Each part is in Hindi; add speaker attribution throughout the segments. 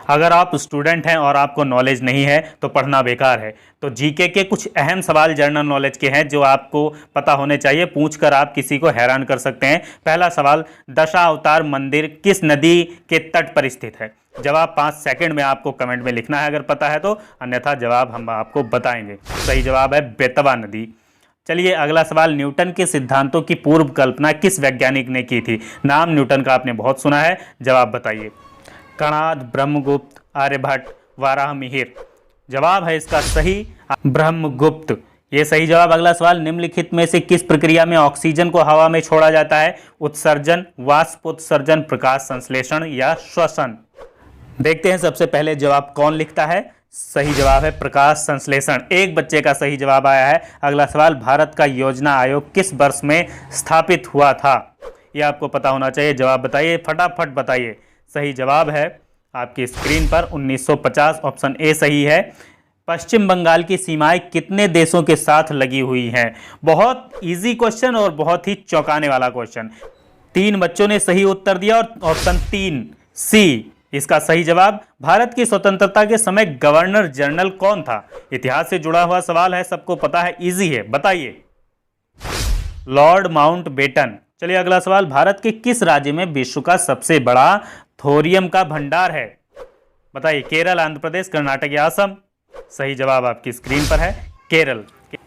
Speaker 1: अगर आप स्टूडेंट हैं और आपको नॉलेज नहीं है तो पढ़ना बेकार है। तो जीके के कुछ अहम सवाल जनरल नॉलेज के हैं जो आपको पता होने चाहिए, पूछकर आप किसी को हैरान कर सकते हैं। पहला सवाल, दशावतार मंदिर किस नदी के तट पर स्थित है? जवाब 5 सेकंड में आपको कमेंट में लिखना है अगर पता है तो, अन्यथा जवाब हम आपको बताएंगे। सही जवाब है बेतवा नदी। चलिए अगला सवाल, न्यूटन के सिद्धांतों की पूर्व कल्पना किस वैज्ञानिक ने की थी? नाम न्यूटन का आपने बहुत सुना है, जवाब बताइए। कणाद, ब्रह्मगुप्त, आर्यभट्ट, वाराहमिहिर। जवाब है इसका सही ब्रह्मगुप्त, ये सही जवाब। अगला सवाल, निम्नलिखित में से किस प्रक्रिया में ऑक्सीजन को हवा में छोड़ा जाता है? उत्सर्जन, वाष्पोत्सर्जन, प्रकाश संश्लेषण या श्वसन। देखते हैं सबसे पहले जवाब कौन लिखता है। सही जवाब है प्रकाश संश्लेषण। एक बच्चे का सही जवाब आया है। अगला सवाल, भारत का योजना आयोग किस वर्ष में स्थापित हुआ था? यह आपको पता होना चाहिए, जवाब बताइए, फटाफट बताइए। सही जवाब है आपकी स्क्रीन पर 1950, ऑप्शन ए सही है। पश्चिम बंगाल की सीमाएं कितने देशों के साथ लगी हुई हैं? बहुत इजी क्वेश्चन और बहुत ही चौंकाने वाला क्वेश्चन। 3 बच्चों ने सही उत्तर दिया और ऑप्शन 3 सी इसका सही जवाब। भारत की स्वतंत्रता के समय गवर्नर जनरल कौन था? इतिहास से जुड़ा हुआ सवाल है, सबको पता है, इजी है, बताइए। Lord Mountbatten. चलिए अगला सवाल, भारत के किस राज्य में विश्व का सबसे बड़ा थोरियम का भंडार है? बताइए। केरल, आंध्र प्रदेश, कर्नाटक या असम। सही जवाब आपकी स्क्रीन पर है केरल।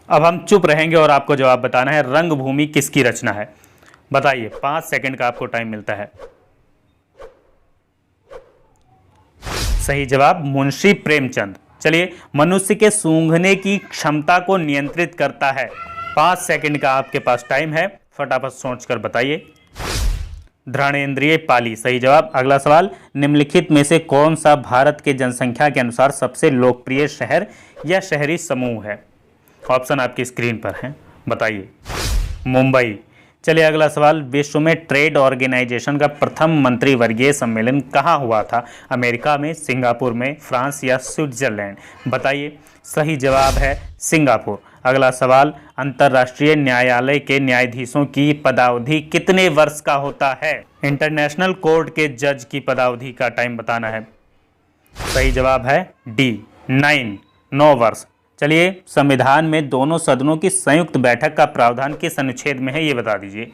Speaker 1: अब हम चुप रहेंगे और आपको जवाब बताना है। रंगभूमि किसकी रचना है? बताइए, 5 सेकंड का आपको टाइम मिलता है। सही जवाब मुंशी प्रेमचंद। चलिए, मनुष्य के सूंघने की क्षमता को नियंत्रित करता है। 5 सेकंड का आपके पास टाइम है, फटाफट सोचकर बताइए। घ्राणेंद्रिय पाली, सही जवाब। अगला सवाल, निम्नलिखित में से कौन सा भारत के जनसंख्या के अनुसार सबसे लोकप्रिय शहर या शहरी समूह है? ऑप्शन आपकी स्क्रीन पर है, बताइए। मुंबई। चलिए अगला सवाल, विश्व में ट्रेड ऑर्गेनाइजेशन का प्रथम मंत्रिवर्गीय सम्मेलन कहाँ हुआ था? अमेरिका में, सिंगापुर में, फ्रांस या स्विट्जरलैंड। बताइए। सही जवाब है सिंगापुर। अगला सवाल, अंतर्राष्ट्रीय न्यायालय के न्यायाधीशों की पदावधि कितने वर्ष का होता है? इंटरनेशनल कोर्ट के जज की पदावधि का टाइम बताना है। सही जवाब है डी 9 वर्ष। चलिए, संविधान में दोनों सदनों की संयुक्त बैठक का प्रावधान किस अनुच्छेद में है, ये बता दीजिए।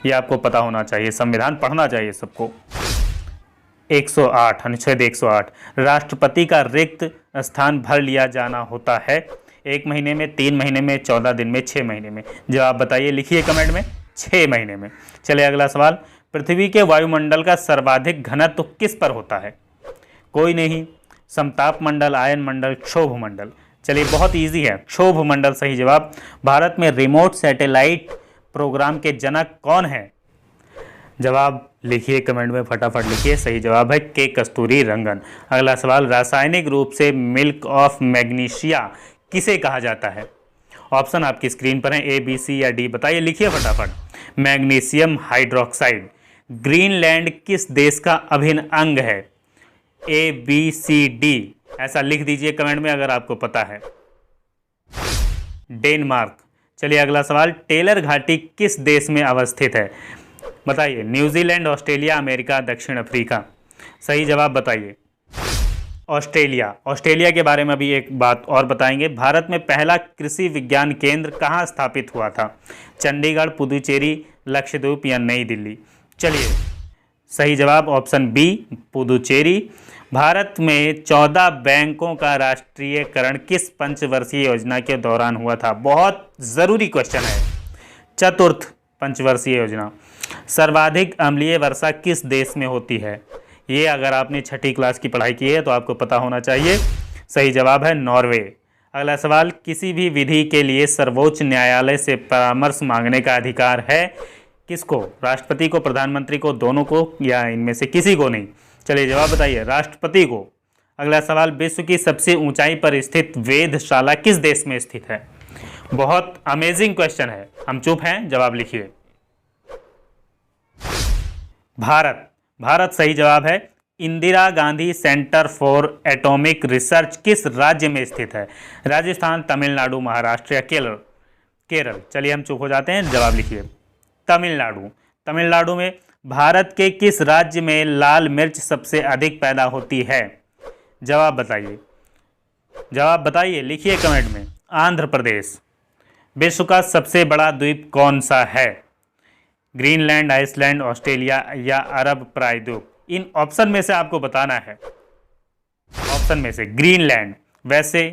Speaker 1: ये आपको पता होना चाहिए, संविधान पढ़ना चाहिए सबको। 108, अनुच्छेद 108। राष्ट्रपति का रिक्त स्थान भर लिया जाना होता है 1 महीने में, 3 महीने में, 14 दिन में, 6 महीने में। जवाब बताइए, लिखिए कमेंट में, 6 महीने में। चलिए अगला सवाल, पृथ्वी के वायुमंडल का सर्वाधिक घनत्व किस पर होता है? कोई नहीं, समताप मंडल, आयन मंडल, क्षोभ मंडल। चलिए बहुत इजी है, क्षोभ मंडल सही जवाब। भारत में रिमोट सैटेलाइट प्रोग्राम के जनक कौन है? जवाब लिखिए कमेंट में, फटाफट लिखिए। सही जवाब है के कस्तूरी रंगन। अगला सवाल, रासायनिक रूप से मिल्क ऑफ मैग्नीशिया किसे कहा जाता है? ऑप्शन आपकी स्क्रीन पर है, ए, बी, सी या डी। बताइए, लिखिए फटाफट। Magnesium hydroxide. ग्रीनलैंड किस देश का अभिन्न अंग है? ए, बी, सी, डी, ऐसा लिख दीजिए कमेंट में अगर आपको पता है। डेनमार्क। चलिए अगला सवाल, टेलर घाटी किस देश में अवस्थित है? बताइए। न्यूजीलैंड, ऑस्ट्रेलिया, अमेरिका, दक्षिण अफ्रीका। सही जवाब बताइए। ऑस्ट्रेलिया। ऑस्ट्रेलिया के बारे में अभी एक बात और बताएंगे। भारत में पहला कृषि विज्ञान केंद्र कहाँ स्थापित हुआ था? चंडीगढ़, पुदुचेरी, लक्षद्वीप या नई दिल्ली। चलिए सही जवाब ऑप्शन बी, पुदुचेरी। भारत में 14 बैंकों का राष्ट्रीयकरण किस पंचवर्षीय योजना के दौरान हुआ था? बहुत ज़रूरी क्वेश्चन है। चतुर्थ पंचवर्षीय योजना। सर्वाधिक अम्लीय वर्षा किस देश में होती है? ये अगर आपने 6ठी क्लास की पढ़ाई की है तो आपको पता होना चाहिए। सही जवाब है नॉर्वे। अगला सवाल, किसी भी विधि के लिए सर्वोच्च न्यायालय से परामर्श मांगने का अधिकार है किसको? राष्ट्रपति को, प्रधानमंत्री को, दोनों को या इनमें से किसी को नहीं? चलिए जवाब बताइए, राष्ट्रपति को। अगला सवाल, विश्व की सबसे ऊंचाई पर स्थित वेधशाला किस देश में स्थित है? बहुत अमेजिंग क्वेश्चन है, हम चुप हैं, जवाब लिखिए। भारत। भारत सही जवाब है। Indira Gandhi centre for atomic research किस राज्य में स्थित है? राजस्थान, तमिलनाडु, महाराष्ट्र या केरल। चलिए हम चुप हो जाते हैं, जवाब लिखिए। तमिलनाडु। तमिलनाडु में। भारत के किस राज्य में लाल मिर्च सबसे अधिक पैदा होती है? जवाब बताइए, जवाब बताइए, लिखिए कमेंट में। आंध्र प्रदेश। विश्व का सबसे बड़ा द्वीप कौन सा है? ग्रीनलैंड, आइसलैंड, ऑस्ट्रेलिया या अरब प्रायद्वीप? इन ऑप्शन में से आपको बताना है, ऑप्शन में से। ग्रीनलैंड। वैसे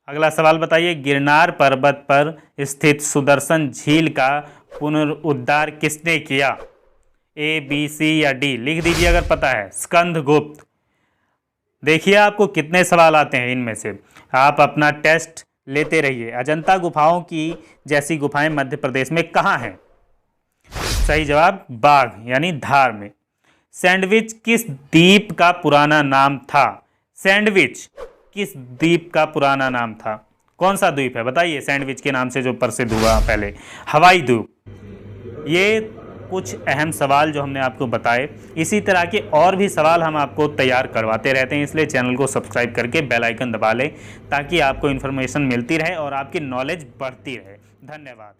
Speaker 1: अगला सवाल बताइए, गिरनार पर्वत पर स्थित सुदर्शन झील का पुनरुद्धार किसने किया? ए, बी, सी या डी? लिख दीजिए अगर पता है। स्कंदगुप्त। देखिए आपको कितने सवाल आते हैं इनमें से, आप अपना टेस्ट लेते रहिए। अजंता गुफाओं की जैसी गुफाएं मध्य प्रदेश में कहाँ हैं? सही जवाब बाघ यानी धार में। सैंडविच किस द्वीप का पुराना नाम था? सैंडविच किस द्वीप का पुराना नाम था? कौन सा द्वीप है बताइए, सैंडविच के नाम से जो प्रसिद्ध हुआ पहले? हवाई द्वीप। ये कुछ अहम सवाल जो हमने आपको बताए। इसी तरह के और भी सवाल हम आपको तैयार करवाते रहते हैं, इसलिए चैनल को सब्सक्राइब करके बेल आइकन दबा लें ताकि आपको इन्फॉर्मेशन मिलती रहे और आपकी नॉलेज बढ़ती रहे। धन्यवाद।